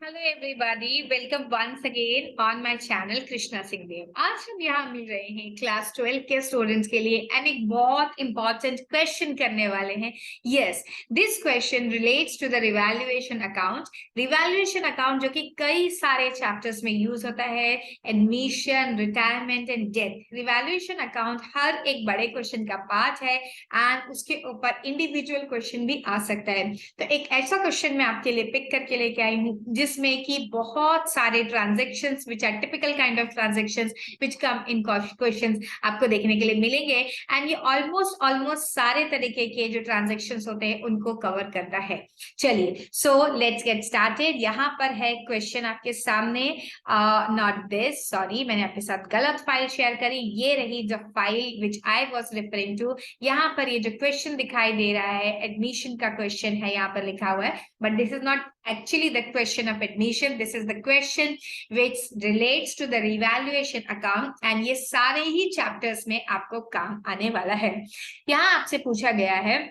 Hello everybody, welcome once again on my channel Krishna Singh Dev. आज हम यहाँ मिल रहे हैं क्लास 12 के स्टूडेंट्स के लिए एंड एक बहुत इंपॉर्टेंट क्वेश्चन करने वाले हैं। Yes, this question relates to the revaluation account. Revaluation account जो कि कई सारे चैप्टर्स में यूज होता है, admission, retirement and death. Revaluation account हर एक बड़े क्वेश्चन का पार्ट है एंड उसके ऊपर इंडिविजुअल क्वेश्चन भी आ सकता है। तो एक ऐसा क्वेश्चन मैं आपके लिए पिक करके लेके आई हूँ जिसमें कि बहुत सारे transactions which are typical kind of transactions which come in questions आपको देखने के लिए मिलेंगे एंड ये ऑलमोस्ट ऑलमोस्ट सारे तरीके के जो ट्रांजेक्शन्स होते हैं उनको कवर करता है। चलिए, सो लेट्स गेट स्टार्टेड। यहाँ पर है क्वेश्चन आपके सामने, नॉट दिस, सॉरी, मैंने आपके साथ गलत फाइल शेयर करी। ये रही the file which I was referring to. यहाँ पर ये जो क्वेश्चन दिखाई दे रहा है एडमिशन का क्वेश्चन है, यहाँ पर लिखा हुआ है, but this is not actually the question of admission. This is the question which relates to the revaluation account and ये सारे ही chapters में आपको काम आने वाला है। यहाँ आपसे पूछा गया है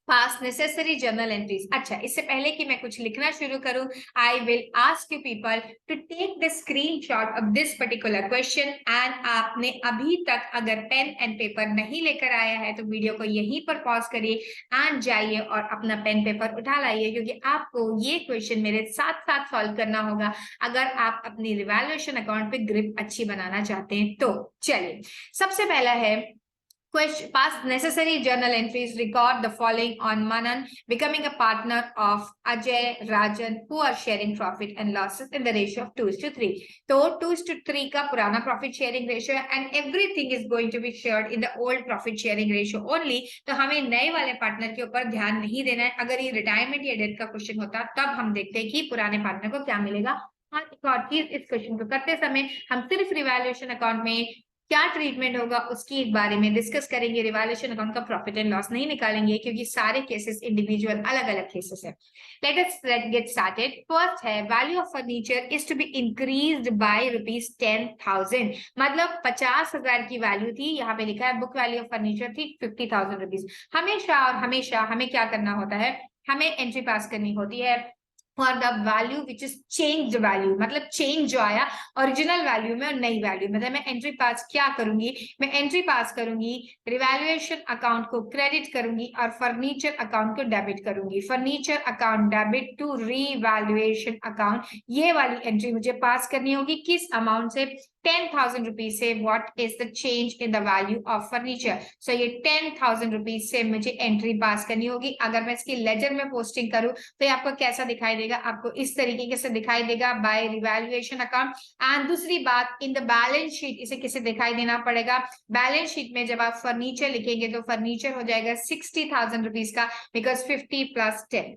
पास नेसेसरी जर्नल एंट्रीज। अच्छा, इससे पहले कि मैं कुछ लिखना शुरू करूं, I will ask you people to take the screenshot of this particular question and आपने अभी तक अगर पेन एंड पेपर नहीं लेकर आया है तो वीडियो को यहीं पर पॉज करिए एंड जाइए और अपना पेन पेपर उठा लाइए, क्योंकि आपको ये क्वेश्चन मेरे साथ साथ सॉल्व करना होगा अगर आप अपनी रिवैल्यूएशन अकाउंट पे ग्रिप अच्छी बनाना चाहते हैं। तो चलिए, सबसे पहला है question. Past necessary journal entries record the following on Manan becoming a partner of Ajay Rajan who are sharing profit and losses in the ratio of 2:3. तो 2:3 का पुराना profit sharing ratio and everything is going to be shared in the old profit sharing ratio only. तो हमें नए वाले partner के ऊपर ध्यान नहीं देना है। अगर ये रिटायरमेंट या डेथ का क्वेश्चन होता तब हम देखते हैं कि पुराने पार्टनर को क्या मिलेगा। हाँ, एक और चीज, इस क्वेश्चन को करते समय हम सिर्फ रिवैल्यूएशन अकाउंट में क्या ट्रीटमेंट होगा उसकी बारे में डिस्कस करेंगे। रिवैल्यूएशन अकाउंट का प्रॉफिट एंड लॉस नहीं निकालेंगे क्योंकि सारे केसेस इंडिविजुअल अलग अलग केसेस है। Let us get started. First है, value of furniture is to be increased by ₹10,000। मतलब 50,000 की वैल्यू थी, यहाँ पे लिखा है बुक वैल्यू ऑफ फर्नीचर थी ₹50,000। हमेशा और हमेशा हमें क्या करना होता है, हमें एंट्री पास करनी होती है for the value which is change value. मतलब चेंज जो आया ओरिजिनल वैल्यू में और नई वैल्यू में। मैं एंट्री पास क्या करूंगी, मैं एंट्री पास करूंगी रिवैल्यूएशन अकाउंट को क्रेडिट करूंगी और फर्नीचर अकाउंट को डेबिट करूंगी। Furniture account debit to revaluation account, ये वाली एंट्री मुझे पास करनी होगी। किस अमाउंट से, ₹10,000 से। What is the change in the value of furniture. So ये ₹10,000 से मुझे एंट्री पास करनी होगी। अगर मैं इसकी लेजर में पोस्टिंग करूं तो ये आपको कैसा दिखाई देगा, आपको इस तरीके से दिखाई देगा, बाय रिवैल्यूएशन अकाउंट। एंड दूसरी बात, इन द बैलेंस शीट इसे किसे दिखाई देना पड़ेगा, बैलेंस शीट में जब आप फर्नीचर लिखेंगे तो फर्नीचर हो जाएगा ₹60,000 का, बिकॉज 50 + 10।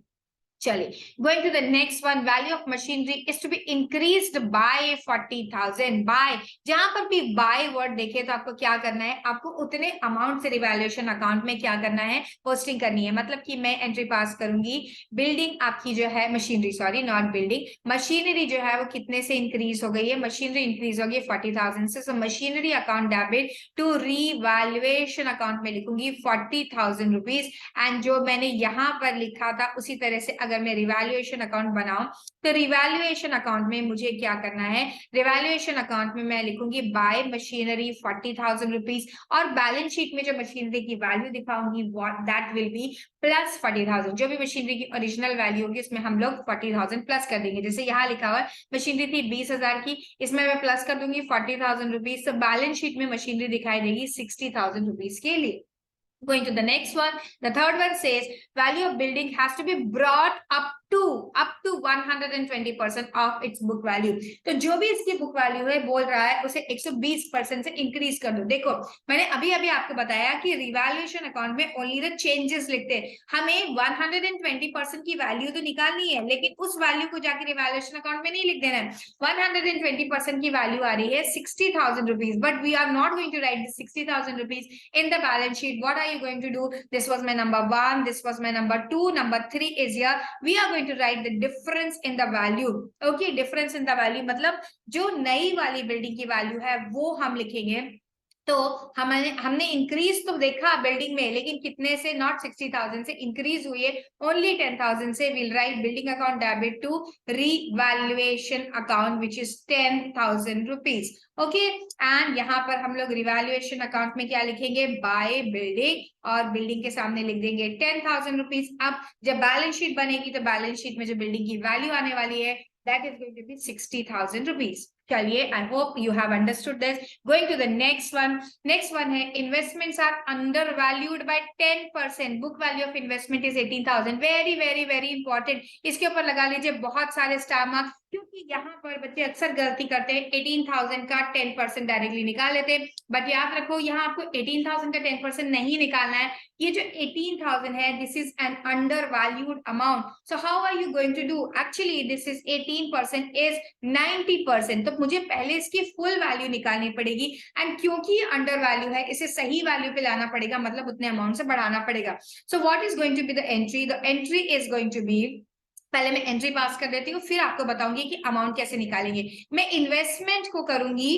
चलिए, going to the next one, value of machinery is to be increased by 40,000। By, जहां पर भी बाय वर्ड देखे तो आपको क्या करना है, आपको उतने अमाउंट से रिवैल्यूएशन अकाउंट में क्या करना है, पोस्टिंग करनी है। मतलब कि मैं एंट्री पास करूंगी, बिल्डिंग आपकी जो है, machinery, sorry not building, machinery जो है वो कितने से इंक्रीज हो गई है, मशीनरी इंक्रीज होगी 40,000 से। So machinery account debit to revaluation account में लिखूंगी ₹40,000। एंड जो मैंने यहाँ पर लिखा था उसी तरह से अगर मैं रिवैल्यूएशन अकाउंट बनाऊं तो रिवैल्यूएशन अकाउंट में मुझे क्या करना है, रिवैल्यूएशन अकाउंट में मैं लिखूंगी बाय मशीनरी ₹40,000 और बैलेंस शीट में जो मशीनरी की वैल्यू दिखाऊंगी दैट विल बी प्लस 40,000। जो भी मशीनरी की ओरिजिनल वैल्यू होगी उसमें हम लोग 40,000 प्लस कर देंगे। जैसे यहाँ लिखा हुआ है मशीनरी थी 20,000 की, इसमें मैं प्लस कर दूंगी ₹40,000। तो बैलेंस शीट में मशीनरी दिखाई देगी ₹60,000 के लिए। Going to the next one, the third one says value of building has to be brought up to 120% of its book value। तो जो भी इसकी बुक वैल्यू है बोल रहा है उसे 120% से इंक्रीज कर दो। देखो, मैंने अभी अभी आपको बताया कि रिवैल्यूएशन अकाउंट में ओनली द चेंजेस लिखते हैं, हमें 120% की वैल्यू तो निकालनी है लेकिन उस वैल्यू को जाके रिवैल्यूएशन अकाउंट में नहीं लिख देना है। 120% की वैल्यू आ रही है ₹60,000, but we are not going to write the ₹60,000 in the balance sheet. What are you going to do? This was my number 1, this was my number 2, number 3 is here. We are going to write the difference in the value. Okay, difference in the value मतलब जो नई वाली building की value है वो हम लिखेंगे। तो हमने इंक्रीज तो देखा बिल्डिंग में, लेकिन कितने से, नॉट 60,000 से इंक्रीज हुई है, ओनली 10,000 से। Will write building account debit to revaluation account which is 10,000 rupees. Okay, and यहाँ पर हम लोग रिवैल्यूएशन अकाउंट में क्या लिखेंगे, बाय बिल्डिंग, और बिल्डिंग के सामने लिख देंगे 10,000 रुपीज। अब जब बैलेंस शीट बनेगी तो बैलेंस शीट में जो बिल्डिंग की वैल्यू आने वाली है that is going to be 60,000 rupees. चलिए, I hope you have understood this. Going to the next one. Next one है investments are undervalued by 10%. Book value of investment is 18,000. Very very very important. इसके ऊपर लगा लीजिए बहुत सारे star marks, क्योंकि यहाँ पर बच्चे अक्सर गलती करते हैं, 18,000 का 10% डायरेक्टली निकाल लेते हैं। बट याद रखो यहाँ आपको 18,000 का 10% नहीं निकालना है। ये जो 18,000 है, this is an undervalued amount. So how are you going to do? Actually this is 18% is 90%, तो मुझे पहले इसकी फुल वैल्यू निकालनी पड़ेगी, एंड क्योंकि ये अंडर वैल्यू है, इसे सही वैल्यू पे लाना पड़ेगा, मतलब उतने अमाउंट से बढ़ाना पड़ेगा। So what is going to be the entry? The entry is going to be, पहले मैं एंट्री पास कर देती हूँ, फिर आपको बताऊंगी कि अमाउंट कैसे निकालेंगे। मैं इन्वेस्टमेंट को करूंगी,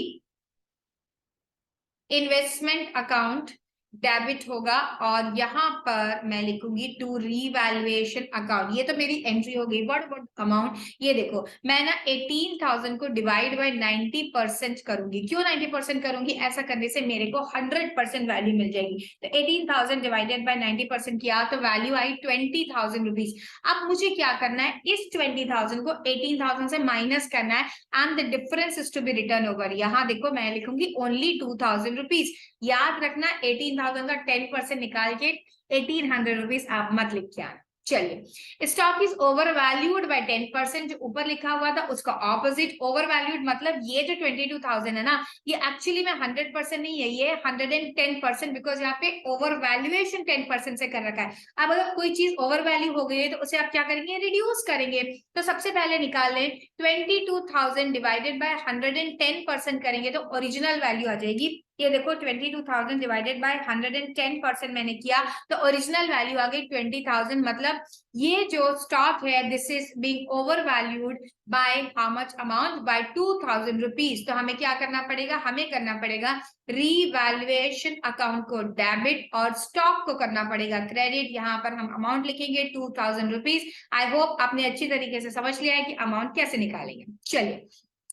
इन्वेस्टमेंट अकाउंट डेबिट होगा, और यहाँ पर मैं लिखूंगी टू रीवैल्यूएशन अकाउंट। ये तो मेरी एंट्री हो गई। What about amount? ये देखो, मैं ना 18,000 को डिवाइड बाय 90% करूंगी। क्यों 90% करूंगी? ऐसा करने से मेरे को 100% वैल्यू मिल जाएगी। तो 18,000 डिवाइडेड बाय 90% किया तो वैल्यू आई 20,000 रुपीज। अब मुझे क्या करना है, इस 20,000 को 18,000 से माइनस करना है, and the difference is to be return over. यहाँ देखो मैं लिखूंगी ओनली 2,000 रुपीज। याद रखना 18,000 का 10% निकाल के 1,800 रुपीज आप मत लिख के आना। चलिए, stock is over valued bye 10%, जो ऊपर लिखा हुआ था उसका ऑपोजिट ओवर वैल्यूड, मतलब ये जो 22,000 है ना, ये एक्चुअली में 100% नहीं है, ये 110%, बिकॉज यहाँ पे ओवर वैल्यूएशन 10% से कर रखा है। अब अगर कोई चीज ओवर वैल्यू हो गई है तो उसे आप क्या करेंगे, रिड्यूस करेंगे। तो सबसे पहले निकाल लें 22,000 डिवाइडेड बाय 110% करेंगे तो ओरिजिनल वैल्यू आ जाएगी। ये देखो 22,000 डिवाइडेड बाय 110% मैंने किया तो ओरिजिनल वैल्यू आ गई 20,000। मतलब ये जो स्टॉक है this is being over valued by how much amount, by 2,000 rupees. तो हमें क्या करना पड़ेगा, हमें करना पड़ेगा रीवैल्यूएशन अकाउंट को डेबिट और स्टॉक को करना पड़ेगा क्रेडिट। यहाँ पर हम अमाउंट लिखेंगे 2,000 रुपीज। आई होप आपने अच्छी तरीके से समझ लिया है कि अमाउंट कैसे निकालेंगे। चलिए,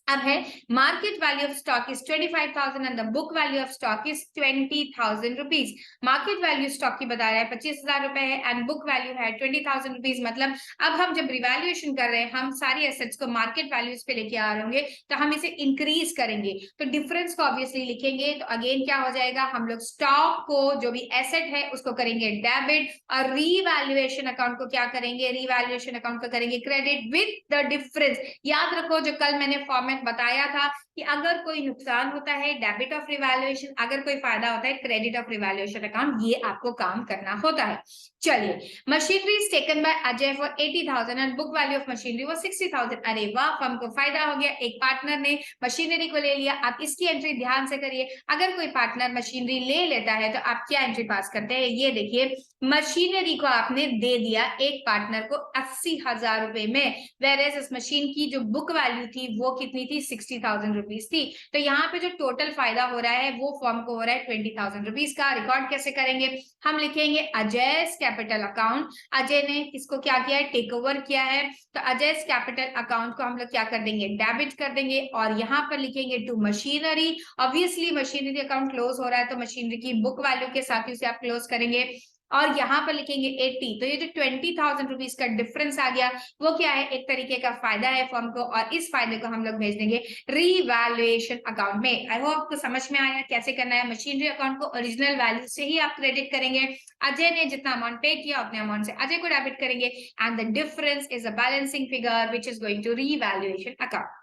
अब है market value of stock is 25,000 and the book value of stock is 20,000 rupees. Market value stock की बता रहा है 25,000 रुपए है, एंड बुक वैल्यू है 20,000 रुपीज। मतलब अब हम जब रिवैल्यूएशन कर रहे हैं, हम सारी एसेट्स को मार्केट वैल्यूज पे लेके आ रहे होंगे, तो हम इसे इंक्रीज करेंगे, तो डिफरेंस को ऑब्वियसली लिखेंगे। तो अगेन क्या हो जाएगा, हम लोग स्टॉक को, जो भी एसेट है उसको करेंगे डेबिट, और रीवैल्यूएशन अकाउंट को क्या करेंगे, रीवैल्यूएशन अकाउंट को करेंगे क्रेडिट विद द डिफरेंस। याद रखो जो कल मैंने फॉर्मेट बताया था कि अगर कोई नुकसान होता है डेबिट ऑफ रिवैल्यूएशन, अगर कोई फायदा होता है क्रेडिट ऑफ रिवैल्यूएशन अकाउंट, ये आपको काम करना होता है। चलिए, machinery is taken by Ajay for 80,000 and book value of machinery वो 60,000। अरे वाह, फर्म को फायदा हो गया, एक पार्टनर ने मशीनरी को ले लिया। आप इसकी एंट्री ध्यान से करिए, अगर कोई पार्टनर मशीनरी ले लेता है तो आप क्या एंट्री पास करते हैं। ये देखिए, मशीनरी को आपने दे दिया एक पार्टनर को 80,000 रुपए में, वेरेज इस मशीन की जो बुक वैल्यू थी वो कितनी थी, 60,000 रुपीज थी। तो यहाँ पे जो टोटल फायदा हो रहा है वो फर्म को हो रहा है 20,000 रुपीज का। रिकॉर्ड कैसे करेंगे, हम लिखेंगे अजय कैपिटल अकाउंट। अजय ने किसको क्या किया है, टेक ओवर किया है, तो अजय कैपिटल अकाउंट को हम लोग क्या कर देंगे, डेबिट कर देंगे, और यहाँ पर लिखेंगे to machinery. Obviously machinery account close हो रहा है तो मशीनरी की बुक वैल्यू के साथ ही उसे आप क्लोज करेंगे, और यहाँ पर लिखेंगे 80। तो ये जो 20,000 रुपीज का डिफरेंस आ गया वो क्या है, एक तरीके का फायदा है फर्म को, और इस फायदे को हम लोग भेज देंगे रीवैल्यूएशन अकाउंट में। आई होप आपको समझ में आया कैसे करना है। मशीनरी अकाउंट को ओरिजिनल वैल्यू से ही आप क्रेडिट करेंगे। अजय ने जितना अमाउंट पे किया उतने अमाउंट से अजय को डेबिट करेंगे, and the difference is a balancing figure which is going to revaluation account.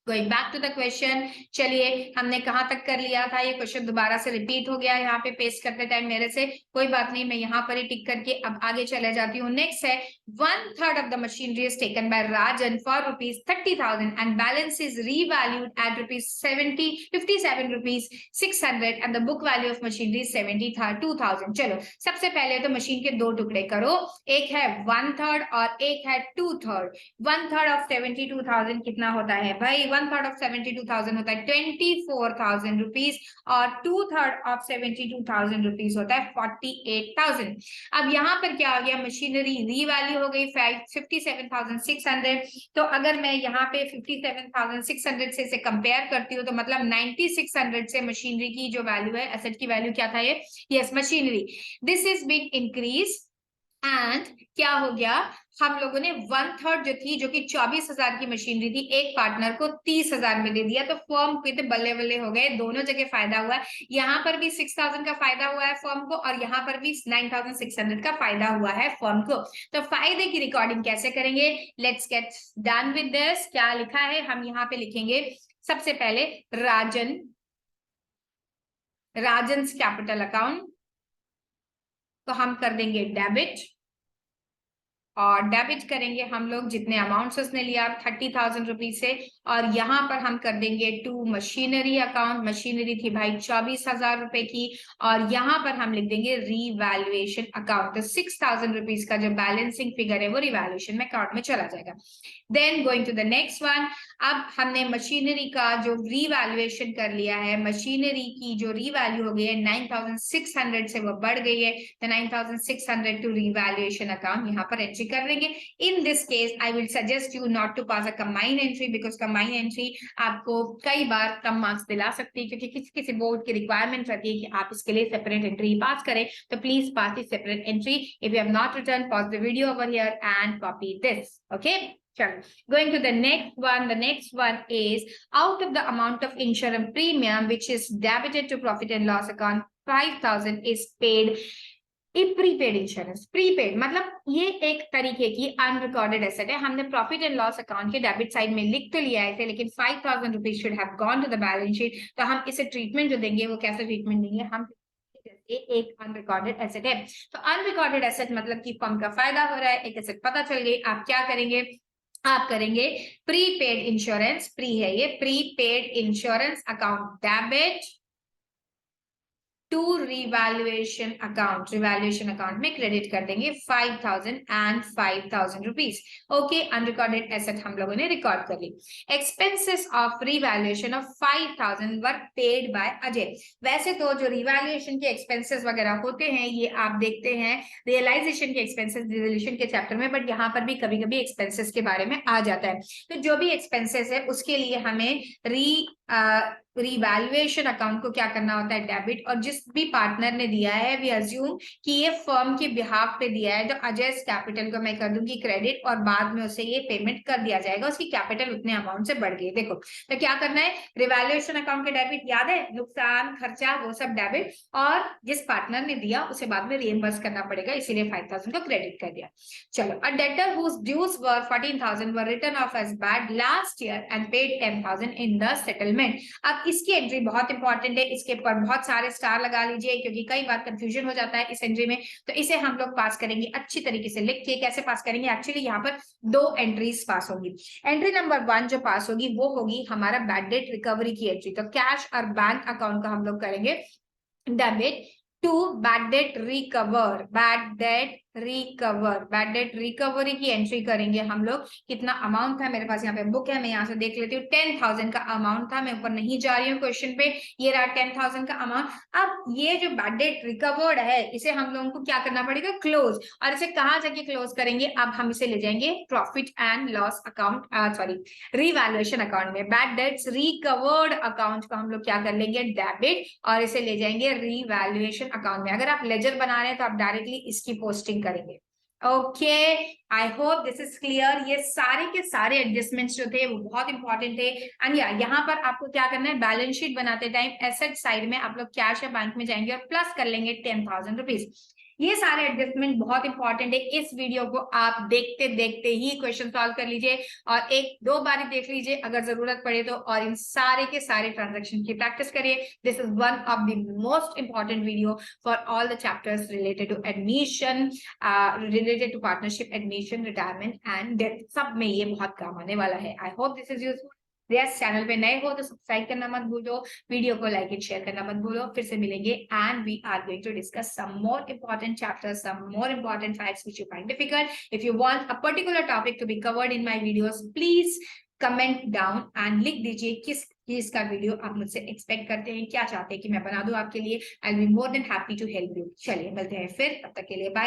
Going back to the question, चलिए हमने कहाँ तक कर लिया था, ये क्वेश्चन दोबारा से रिपीट हो गया यहाँ पे पेस्ट करते टाइम मेरे से, कोई बात नहीं, मैं यहाँ पर ही टिक करके अब आगे चले जाती हूँ। नेक्स्ट है 1/3 of the machinery is taken by Rajan for rupees 30,000 and balance is revalued at rupees 57 rupees 600 and the book value of machinery is 72,000। चलो सबसे पहले तो मशीन के दो टुकड़े करो, एक है 1/3 और एक है 2/3। 1/3 of 72,000 कितना होता है भाई, 1/3 ऑफ 72,000 होता है 24,000 रुपीज और 2/3 ऑफ 72,000 रुपीज होता है 48,000। अब यहाँ पर क्या हो गया, मशीनरी रीवैल्यू हो गई 57,600। तो अगर मैं यहाँ पे 57,600 से इसे कंपेयर करती हूँ तो मतलब 9600 से मशीनरी की जो वैल्यू है, एसेट की वैल्यू क्या था ये, yes machinery, this is being increase and क्या हो गया, हम लोगों ने 1/3 जो थी, जो कि 24,000 की मशीनरी थी, एक पार्टनर को 30,000 में दे दिया। तो फर्म के बल्ले बल्ले हो गए, दोनों जगह फायदा हुआ है। यहाँ पर भी 6,000 का फायदा हुआ है फर्म को और यहाँ पर भी 9,600 का फायदा हुआ है फर्म को। तो फायदे की रिकॉर्डिंग कैसे करेंगे, let's get done with this. क्या लिखा है, हम यहाँ पे लिखेंगे सबसे पहले राजन्स कैपिटल अकाउंट, तो हम कर देंगे डेबिट, और डेबिट करेंगे हम लोग जितने अमाउंट्स उसने लिया 30,000 रुपीज से, और यहाँ पर हम कर देंगे टू मशीनरी अकाउंट, मशीनरी थी भाई 24,000 रुपए की, और यहाँ पर हम लिख देंगे रीवैल्यूएशन अकाउंट। तो 6,000 रुपीज का जो बैलेंसिंग फिगर है वो रिवैल्यूएशन में अकाउंट में चला जाएगा। Then going to the next one, अब हमने मशीनरी का जो रीवैल्यूएशन कर लिया है, मशीनरी की जो रीवैल्यू हो गई है 9,600 से वो बढ़ गई है, तो 9,600 टू रीवैल्यूएशन अकाउंट यहाँ पर एंट्री कर देंगे। In this case I will suggest you not to pass a combine entry, because combine entry आपको कई बार कम मार्क्स दिला सकती है, क्योंकि किसी किसी बोर्ड की रिक्वायरमेंट रहती है कि आप इसके लिए सेपरेट एंट्री पास करें। तो please pass this separate entry. If you have not return, pause the video over here and copy this. Okay, going to the next one. The next one is out of the amount of insurance premium which is debited to profit and loss account, 5,000 is paid prepaid insurance. Prepaid मतलब ये एक तरीके की unrecorded asset है। हमने profit and loss account के debit side में लिख तो लिया है, लेकिन 5,000 rupees should have gone to the balance sheet. तो हम इसे ट्रीटमेंट जो देंगे वो कैसे ट्रीटमेंट देंगे, हम एक अनरिकॉर्डेड एसेट है। तो अनरिकॉर्डेड एसेट मतलब कि फर्म का फायदा हो रहा है, एक एसेट पता चल गई, आप क्या करेंगे, आप करेंगे प्रीपेड इंश्योरेंस, प्री है ये, prepaid insurance account debit to revaluation account, revaluation account में क्रेडिट कर देंगे 5,000 and 5,000 rupees. Okay, unrecorded asset हम लोगों ने रिकॉर्ड कर ली। Expenses of revaluation of 5,000 were paid by Ajay. वैसे तो जो रिवैल्यूएशन के एक्सपेंसेस वगैरह होते हैं ये आप देखते हैं रियलाइजेशन के एक्सपेंसेस रिजोल्यूशन के चैप्टर में, बट यहाँ पर भी कभी कभी एक्सपेंसेस के बारे में आ जाता है। तो जो भी एक्सपेंसेस है उसके लिए हमें रिवैल्यूएशन अकाउंट को क्या करना होता है, डेबिट, और जिस भी पार्टनर ने दिया है वी अज्यूम कि ये फर्म के बिहाफ पे दिया है, तो अजय कैपिटल को मैं कर दूंगी क्रेडिट और बाद में उसे ये पेमेंट कर दिया जाएगा, उसकी कैपिटल उतने अमाउंट से बढ़ गई। देखो तो क्या करना है, रिवैल्यूएशन अकाउंट के डेबिट याद है, नुकसान खर्चा वो सब डेबिट, और जिस पार्टनर ने दिया उसे बाद में रिइंबर्स करना पड़ेगा, इसीलिए 5,000 को क्रेडिट कर दिया। चलो, a debtor whose dues were 14,000 were written off as bad last year and paid 10,000 in the settlement. अब इसकी एंट्री बहुत इंपॉर्टेंट है, इसके ऊपर बहुत सारे स्टार लगा लीजिए क्योंकि कई बार कंफ्यूजन हो जाता है इस एंट्री में। तो इसे हम लोग पास करेंगे अच्छी तरीके से लिख के। कैसे पास करेंगे, एक्चुअली यहाँ पर दो एंट्रीज पास होगी। एंट्री नंबर 1 जो पास होगी वो होगी हमारा बैड डेट रिकवरी की एंट्री। तो कैश और बैंक अकाउंट का हम लोग करेंगे debit to bad debt recover, bad debt recover, bad debt recovery की एंट्री करेंगे हम लोग। कितना अमाउंट था, मेरे पास यहाँ पे बुक है, मैं यहाँ से देख लेती हूँ, 10,000 का अमाउंट था। मैं ऊपर नहीं जा रही हूँ क्वेश्चन पे, ये रहा 10,000 का अमाउंट। अब ये जो बैड डेट रिकवर्ड है इसे हम लोगों को क्या करना पड़ेगा, क्लोज। और इसे कहाँ जाके क्लोज करेंगे, अब हम इसे ले जाएंगे profit and loss account, sorry revaluation account में। बैड डेट्स रिकवर्ड अकाउंट को हम लोग क्या कर लेंगे, डेबिट, और इसे ले जाएंगे रिवैल्यूएशन अकाउंट में। अगर आप लेजर बना रहे हैं तो आप डायरेक्टली इसकी पोस्टिंग करेंगे। Okay, I hope this is clear. ये सारे के सारे एडजस्टमेंट्स जो थे वो बहुत इंपॉर्टेंट थे। एंड यहाँ पर आपको क्या करना है, बैलेंस शीट बनाते टाइम एसेट साइड में आप लोग कैश या बैंक में जाएंगे और प्लस कर लेंगे 10,000 रुपीज। ये सारे एडजस्टमेंट बहुत इंपॉर्टेंट है। इस वीडियो को आप देखते देखते ही क्वेश्चन सॉल्व कर लीजिए और एक दो बार देख लीजिए अगर जरूरत पड़े तो, और इन सारे के सारे ट्रांजैक्शन की प्रैक्टिस करिए। This is one of the most important video for all the chapters related to admission, related to partnership, admission, retirement and death, सब में ये बहुत काम आने वाला है। I hope this is useful. Yes, channel पे नए हो तो सब्सक्राइब करना मत भूलो, वीडियो को लाइक एंड शेयर करना मत भूलो। फिर से मिलेंगे and we are going to discuss some more important chapters, some more important facts which you find difficult. If you want a particular topic to be covered in my videos, please comment down and लिख दीजिए किस चीज का video आप मुझसे expect करते हैं, क्या चाहते हैं कि मैं बना दूं आपके लिए। I will be more than happy to help you. चलिए मिलते हैं फिर, तब तक के लिए बाय।